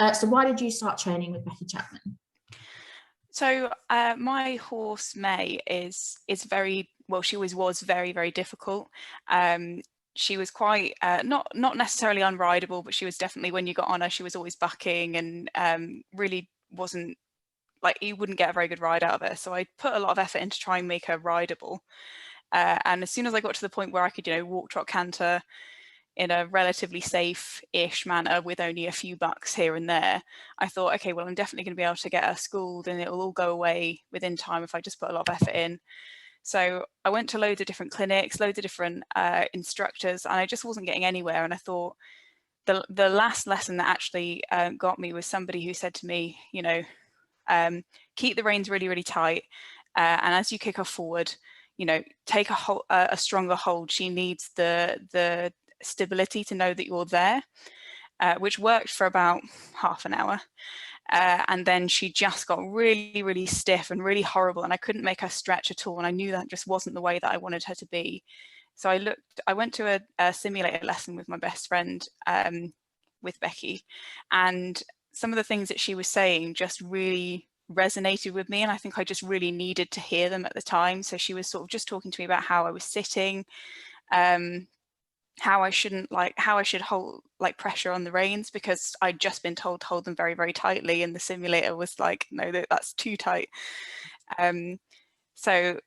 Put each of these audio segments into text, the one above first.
So why did you start training with Becky Chapman? So my horse May is very well. She always was very, very difficult. She was quite not necessarily unrideable, but she was definitely, when you got on her, she was always bucking and really wasn't, like, you wouldn't get a very good ride out of her. So I put a lot of effort into trying to make her rideable. And as soon as I got to the point where I could, walk, trot, canter in a relatively safe-ish manner with only a few bucks here and there, I thought, okay, well, I'm definitely going to be able to get her schooled and it'll all go away within time if I just put a lot of effort in. So I went to loads of different clinics, loads of different instructors, and I just wasn't getting anywhere. And I thought the last lesson that actually got me was somebody who said to me, keep the reins really, really tight. And as you kick her forward, take a stronger hold. She needs the stability to know that you're there, which worked for about half an hour. And then she just got really, really stiff and really horrible, and I couldn't make her stretch at all. And I knew that just wasn't the way that I wanted her to be. So I went to a simulator lesson with my best friend, with Becky, and some of the things that she was saying just really resonated with me, and I think I just really needed to hear them at the time. So she was sort of just talking to me about how I was sitting, how I should hold pressure on the reins, because I'd just been told to hold them very, very tightly, and the simulator was like, no, that's too tight. So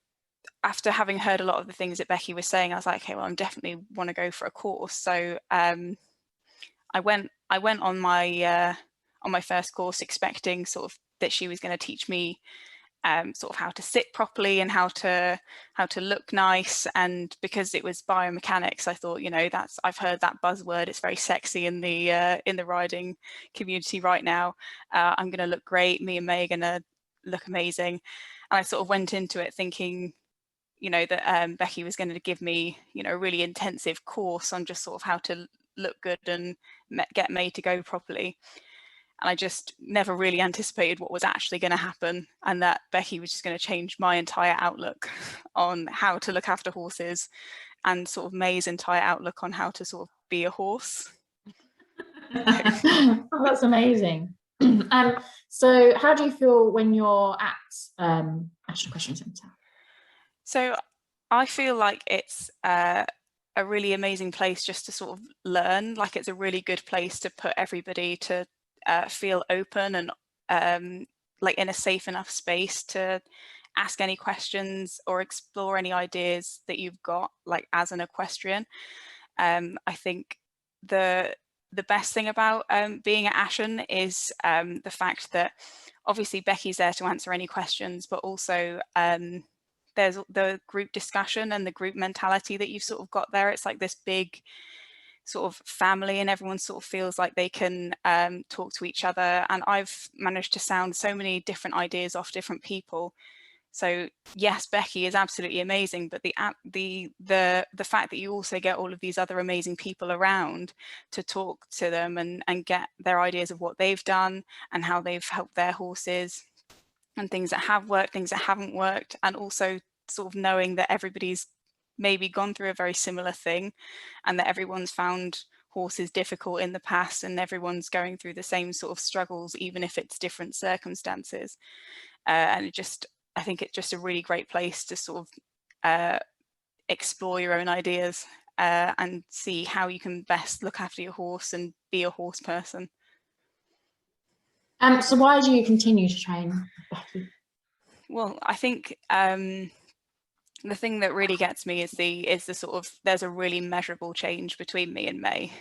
after having heard a lot of the things that Becky was saying, I was like, okay, well, I definitely want to go for a course. So I went on my first course expecting sort of that she was going to teach me sort of how to sit properly and how to look nice. And because it was biomechanics, I thought, I've heard that buzzword, it's very sexy in the riding community right now. I'm going to look great. Me and May are going to look amazing. And I sort of went into it thinking, that Becky was going to give me, a really intensive course on just sort of how to look good and get May to go properly. And I just never really anticipated what was actually going to happen, and that Becky was just going to change my entire outlook on how to look after horses, and sort of May's entire outlook on how to sort of be a horse. Oh, that's amazing. So how do you feel when you're at National Equestrian Centre? So I feel like it's a really amazing place just to sort of learn. Like, it's a really good place to put everybody to feel open and like in a safe enough space to ask any questions or explore any ideas that you've got, like, as an equestrian. I think the best thing about being at Ashen is the fact that obviously Becky's there to answer any questions, but also there's the group discussion and the group mentality that you've sort of got there. It's like this big sort of family, and everyone sort of feels like they can talk to each other. And I've managed to sound so many different ideas off different people. So yes, Becky is absolutely amazing, but the fact that you also get all of these other amazing people around to talk to them and get their ideas of what they've done and how they've helped their horses, and things that have worked, things that haven't worked, and also sort of knowing that everybody's maybe gone through a very similar thing, and that everyone's found horses difficult in the past, and everyone's going through the same sort of struggles, even if it's different circumstances. And I think it's just a really great place to sort of explore your own ideas and see how you can best look after your horse and be a horse person. So why do you continue to train, Becky? Well, I think the thing that really gets me is the sort of, there's a really measurable change between me and May.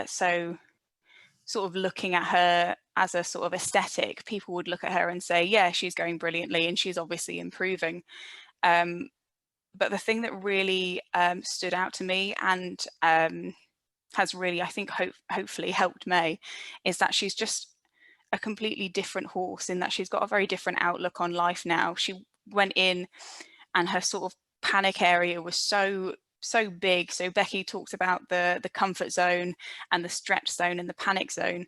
So sort of looking at her as a sort of aesthetic, people would look at her and say, yeah, she's going brilliantly and she's obviously improving. But the thing that really stood out to me and has really, I think, hopefully helped May, is that she's just a completely different horse, in that she's got a very different outlook on life now. She went in and her sort of panic area was so big. So Becky talked about the comfort zone and the stretch zone and the panic zone.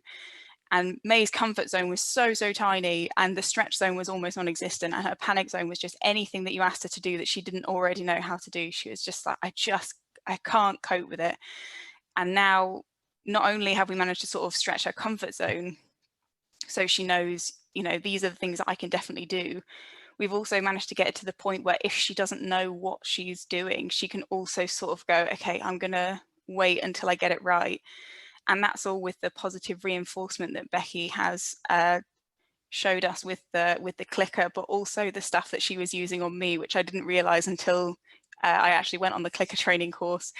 And May's comfort zone was so tiny, and the stretch zone was almost non-existent, and her panic zone was just anything that you asked her to do that she didn't already know how to do. She was just like, I can't cope with it. And now, not only have we managed to sort of stretch her comfort zone, So she knows, you know, these are the things that I can definitely do. We've also managed to get it to the point where if she doesn't know what she's doing, she can also sort of go, okay, I'm going to wait until I get it right. And that's all with the positive reinforcement that Becky has showed us with the clicker, but also the stuff that she was using on me, which I didn't realize until I actually went on the clicker training course.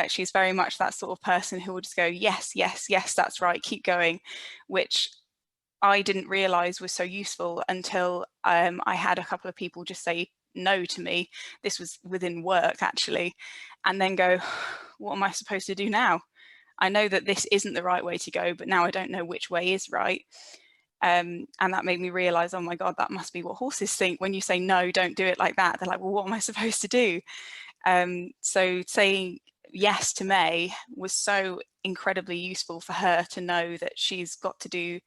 She's very much that sort of person who will just go, yes, yes, yes, that's right, keep going, which I didn't realize was so useful until I had a couple of people just say no to me. This was within work actually, and then go, what am I supposed to do now? I know that this isn't the right way to go, but now I don't know which way is right. And that made me realize, oh my God, that must be what horses think. When you say no, don't do it like that. They're like, well, what am I supposed to do? So saying yes to May was so incredibly useful for her to know that she's got to do,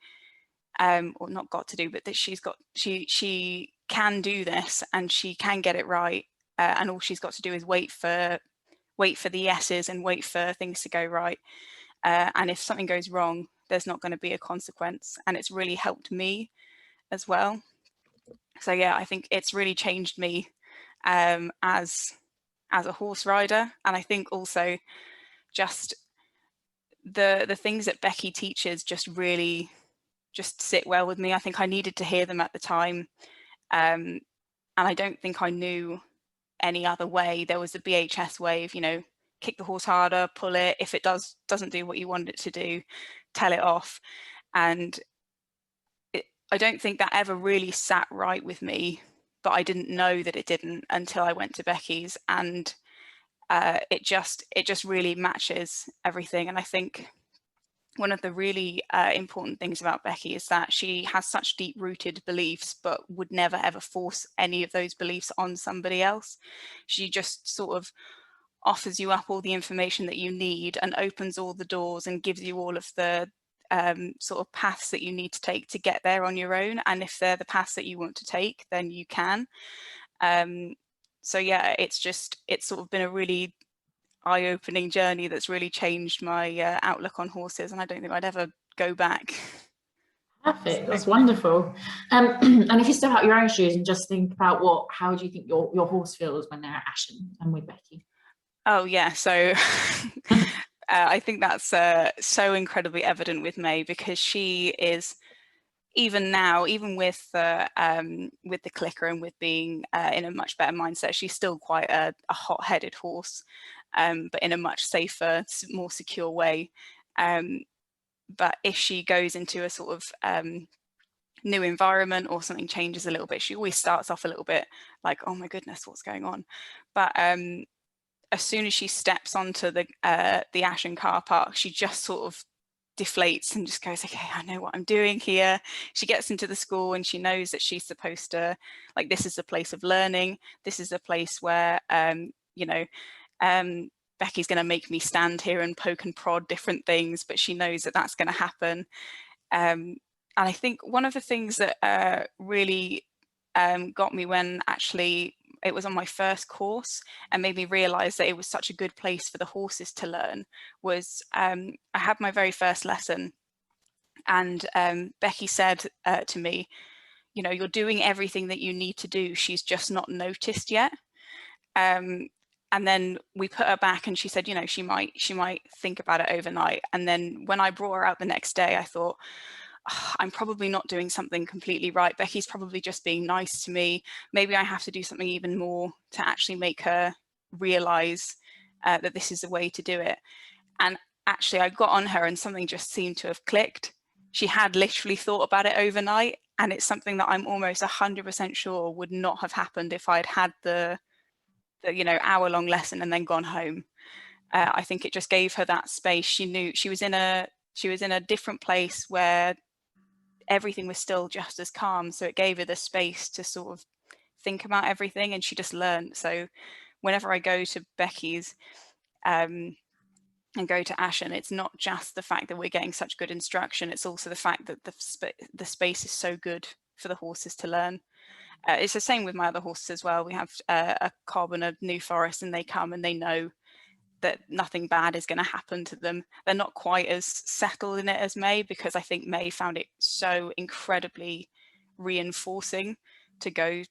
or not got to do, but that she can do this and she can get it right. And all she's got to do is wait for the yeses and wait for things to go right. And if something goes wrong, there's not going to be a consequence. And it's really helped me as well. So yeah, I think it's really changed me as a horse rider. And I think also just the things that Becky teaches just really just sit well with me. I think I needed to hear them at the time. And I don't think I knew any other way. There was the BHS way of, you know, kick the horse harder, pull it. If it doesn't do what you want it to do, tell it off. And I don't think that ever really sat right with me, but I didn't know that it didn't until I went to Becky's, and it just really matches everything. And I think one of the really important things about Becky is that she has such deep-rooted beliefs, but would never ever force any of those beliefs on somebody else. She just sort of offers you up all the information that you need and opens all the doors and gives you all of the sort of paths that you need to take to get there on your own. And if they're the paths that you want to take, then you can. So yeah, it's sort of been a really eye-opening journey that's really changed my outlook on horses, and I don't think I'd ever go back. Perfect, that's wonderful. And if you step out your own shoes and just think about how do you think your horse feels when they're at Ashen and with Becky? Oh yeah, so I think that's so incredibly evident with May, because she is, even now, even with the clicker and with being in a much better mindset, she's still quite a hot-headed horse, but in a much safer, more secure way. But if she goes into a sort of new environment or something changes a little bit, she always starts off a little bit like, oh my goodness, what's going on? But as soon as she steps onto the Ashen car park, she just sort of deflates and just goes, okay, I know what I'm doing here. She gets into the school and she knows that she's supposed to, like, this is a place of learning. This is a place where, you know, Becky's going to make me stand here and poke and prod different things, but she knows that that's going to happen. And I think one of the things that really got me when actually it was on my first course and made me realize that it was such a good place for the horses to learn was I had my very first lesson, and Becky said to me, you know, you're doing everything that you need to do. She's just not noticed yet. And then we put her back and she said, you know, she might think about it overnight. And then when I brought her out the next day, I thought, oh, I'm probably not doing something completely right. Becky's probably just being nice to me. Maybe I have to do something even more to actually make her realize that this is the way to do it. And actually I got on her and something just seemed to have clicked. She had literally thought about it overnight, and it's something that I'm almost 100% sure would not have happened if I'd had the you know, hour-long lesson and then gone home. I think it just gave her that space. She knew she was in a different place where everything was still just as calm, so it gave her the space to sort of think about everything, and she just learned. So whenever I go to Becky's and go to Ashen, it's not just the fact that we're getting such good instruction, it's also the fact that the space is so good for the horses to learn. It's the same with my other horses as well. We have a Cobb and a New Forest, and they come and they know that nothing bad is going to happen to them. They're not quite as settled in it as May, because I think May found it so incredibly reinforcing to go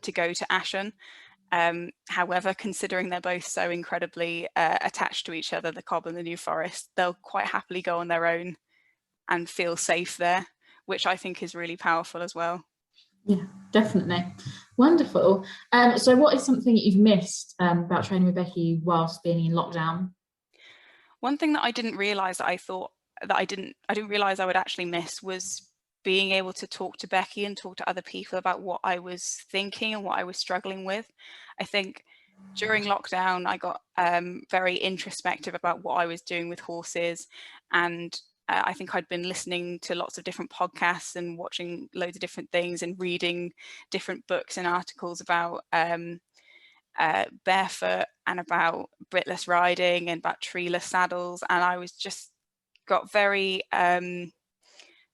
to Ashen. However, considering they're both so incredibly attached to each other, the Cobb and the New Forest, they'll quite happily go on their own and feel safe there, which I think is really powerful as well. Yeah, definitely. Wonderful. So what is something that you've missed about training with Becky whilst being in lockdown? One thing that I didn't realise that I thought that I didn't realise I would actually miss was being able to talk to Becky and talk to other people about what I was thinking and what I was struggling with. I think during lockdown, I got very introspective about what I was doing with horses, and I think I'd been listening to lots of different podcasts and watching loads of different things and reading different books and articles about barefoot and about bitless riding and about treeless saddles, and I was just got very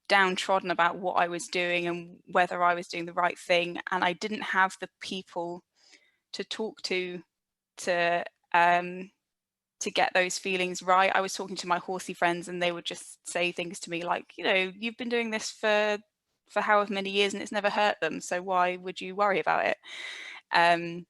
downtrodden about what I was doing and whether I was doing the right thing, and I didn't have the people to talk to get those feelings right. I was talking to my horsey friends and they would just say things to me like, you know, you've been doing this for however many years and it's never hurt them, so why would you worry about it? And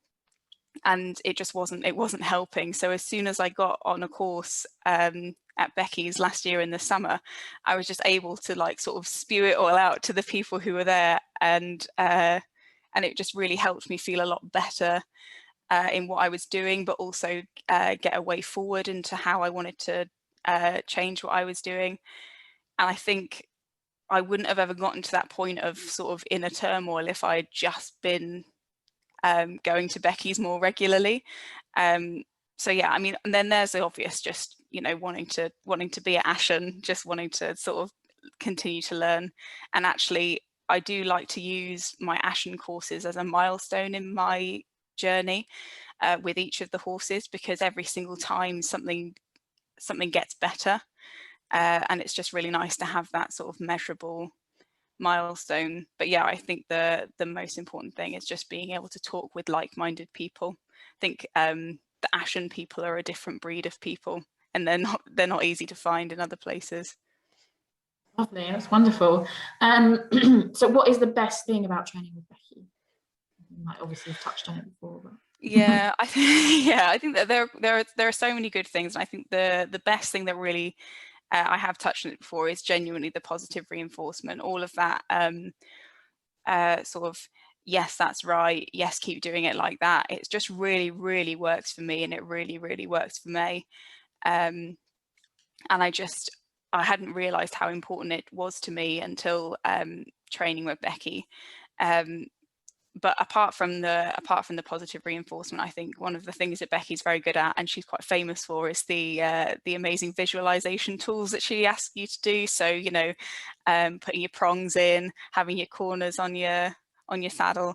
it just wasn't helping. So as soon as I got on a course at Becky's last year in the summer, I was just able to like sort of spew it all out to the people who were there, and it just really helped me feel a lot better in what I was doing, but also get a way forward into how I wanted to change what I was doing. And I think I wouldn't have ever gotten to that point of sort of inner turmoil if I had just been going to Becky's more regularly. So yeah, I mean, and then there's the obvious, just, you know, wanting to be at Ashen, just wanting to sort of continue to learn. And actually, I do like to use my Ashen courses as a milestone in my journey with each of the horses, because every single time something gets better, and it's just really nice to have that sort of measurable milestone. But yeah, I think the most important thing is just being able to talk with like-minded people. I think the Ashen people are a different breed of people, and they're not easy to find in other places. Lovely, that's wonderful. So what is the best thing about training with Becky? You might obviously have touched on it before, but yeah, I think that there are so many good things, and I think the best thing that really I have touched on it before is genuinely the positive reinforcement. All of that sort of, yes, that's right, yes, keep doing it like that. It's just really, really works for me, and it really, really works for May. And I hadn't realised how important it was to me until training with Becky. But apart from the positive reinforcement, I think one of the things that Becky's very good at, and she's quite famous for, is the amazing visualization tools that she asks you to do. So, you know, putting your prongs in, having your corners on your saddle.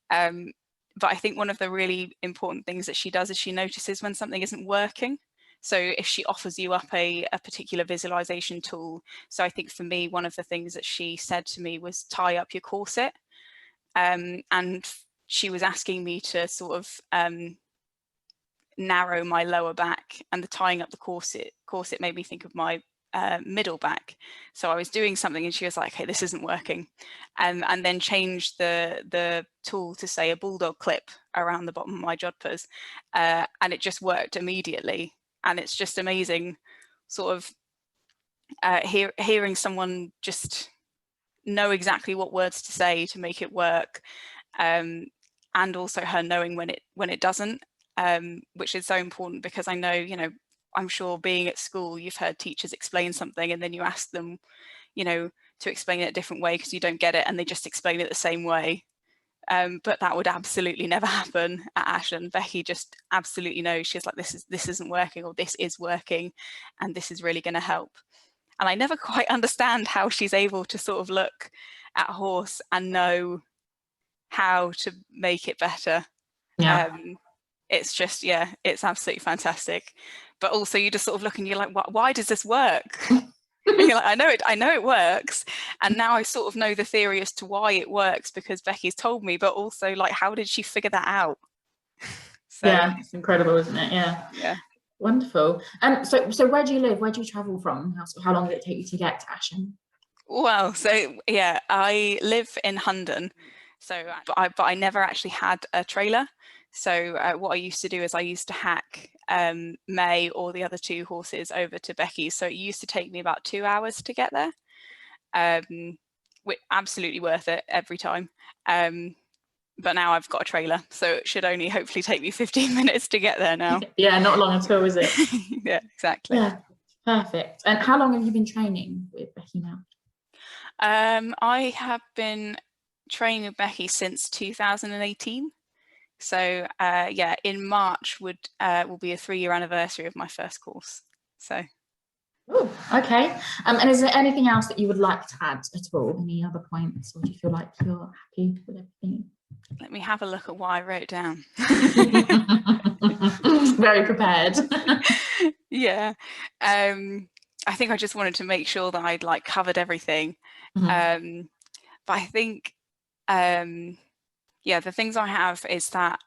But I think one of the really important things that she does is she notices when something isn't working. So if she offers you up a particular visualization tool, so I think for me, one of the things that she said to me was tie up your corset. And she was asking me to sort of narrow my lower back, and the tying up the corset made me think of my middle back. So I was doing something and she was like, hey, this isn't working, and then changed the tool to say a bulldog clip around the bottom of my jodhpurs, and it just worked immediately. And it's just amazing sort of hearing someone just know exactly what words to say to make it work, and also her knowing when it doesn't, which is so important, because I know, you know, I'm sure being at school, you've heard teachers explain something and then you ask them, you know, to explain it a different way because you don't get it, and they just explain it the same way. But that would absolutely never happen at Ashen. Becky just absolutely knows. She's like, this isn't working, or this is working, and this is really going to help. And I never quite understand how she's able to sort of look at a horse and know how to make it better. yeah. It's just, yeah, it's absolutely fantastic. But also you just sort of look and you're like, why does this work? And you're like, I know it works. And now I sort of know the theory as to why it works because Becky's told me, but also like, how did she figure that out? So yeah, it's incredible, isn't it? Yeah. Yeah. Wonderful. So where do you live? Where do you travel from? How long did it take you to get to Ashen? Well, so yeah, I live in Hundon, so but I never actually had a trailer. So what I used to do is I used to hack May or the other two horses over to Becky's. So it used to take me about 2 hours to get there. Absolutely worth it every time. But now I've got a trailer, so it should only hopefully take me 15 minutes to get there now. Yeah, not long at all, is it? Yeah, exactly. Yeah, perfect. And how long have you been training with Becky now? I have been training with Becky since 2018. So yeah, in March will be a 3-year anniversary of my first course. So. Oh, okay. And is there anything else that you would like to add at all? Any other points, or do you feel like you're happy with everything? Let me have a look at what I wrote down. Very prepared. Yeah. I think I just wanted to make sure that I'd like covered everything. But I think, yeah, the things I have is that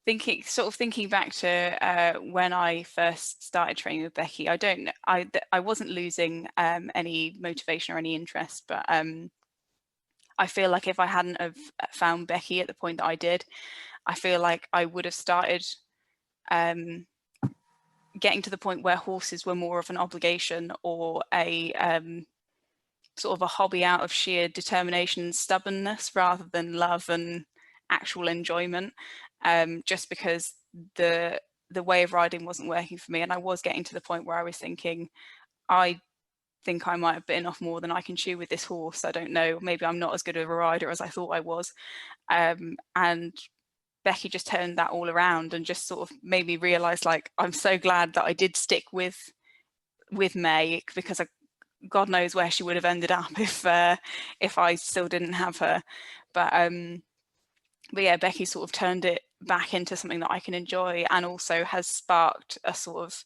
thinking back to when I first started training with Becky, I wasn't losing any motivation or any interest, but I feel like if I hadn't have found Becky at the point that I did, I feel like I would have started getting to the point where horses were more of an obligation or a sort of a hobby out of sheer determination and stubbornness rather than love and actual enjoyment, just because the way of riding wasn't working for me, and I was getting to the point where I was thinking, I think I might have bitten off more than I can chew with this horse. I don't know, maybe I'm not as good of a rider as I thought I was. And Becky just turned that all around and just sort of made me realize, like, I'm so glad that I did stick with May, because God knows where she would have ended up if I still didn't have her. But yeah, Becky sort of turned it back into something that I can enjoy, and also has sparked a sort of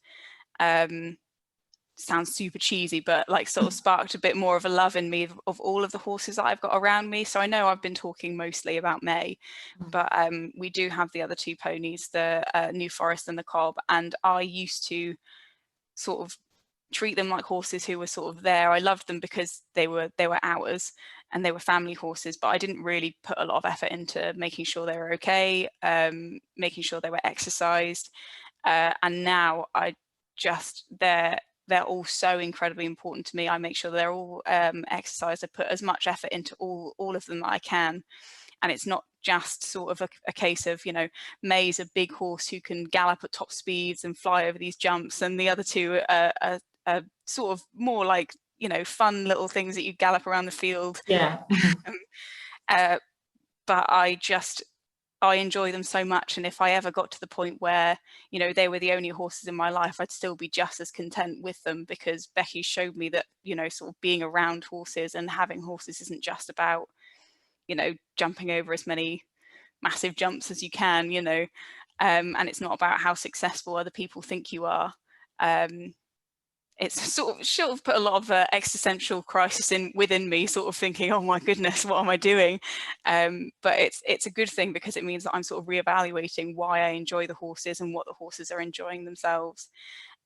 sounds super cheesy, but like sort of sparked a bit more of a love in me of all of the horses that I've got around me. So I know I've been talking mostly about May, but we do have the other two ponies, the New Forest and the Cob, and I used to sort of treat them like horses who were sort of there. I loved them because they were ours and they were family horses, but I didn't really put a lot of effort into making sure they were okay, making sure they were exercised, and now they're all so incredibly important to me. I make sure they're all exercised. I put as much effort into all of them that I can. And it's not just sort of a case of, you know, May's a big horse who can gallop at top speeds and fly over these jumps, and the other two are sort of more like, you know, fun little things that you gallop around the field. Yeah. But I enjoy them so much, and if I ever got to the point where, you know, they were the only horses in my life, I'd still be just as content with them, because Becky showed me that, you know, sort of being around horses and having horses isn't just about, you know, jumping over as many massive jumps as you can, you know, and it's not about how successful other people think you are. It's sort of put a lot of existential crisis within me, sort of thinking, oh my goodness, what am I doing? But it's a good thing, because it means that I'm sort of reevaluating why I enjoy the horses and what the horses are enjoying themselves.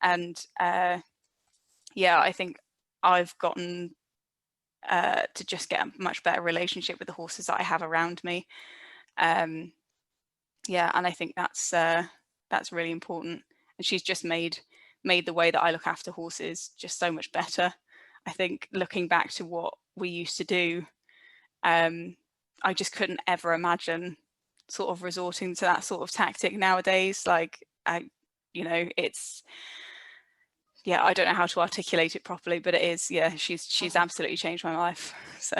And yeah, I think I've gotten to just get a much better relationship with the horses that I have around me. Yeah, and I think that's really important. And she's just made the way that I look after horses just so much better. I think looking back to what we used to do, I just couldn't ever imagine sort of resorting to that sort of tactic nowadays. Like, you know, it's, yeah, I don't know how to articulate it properly, but it is, yeah, she's absolutely changed my life. So.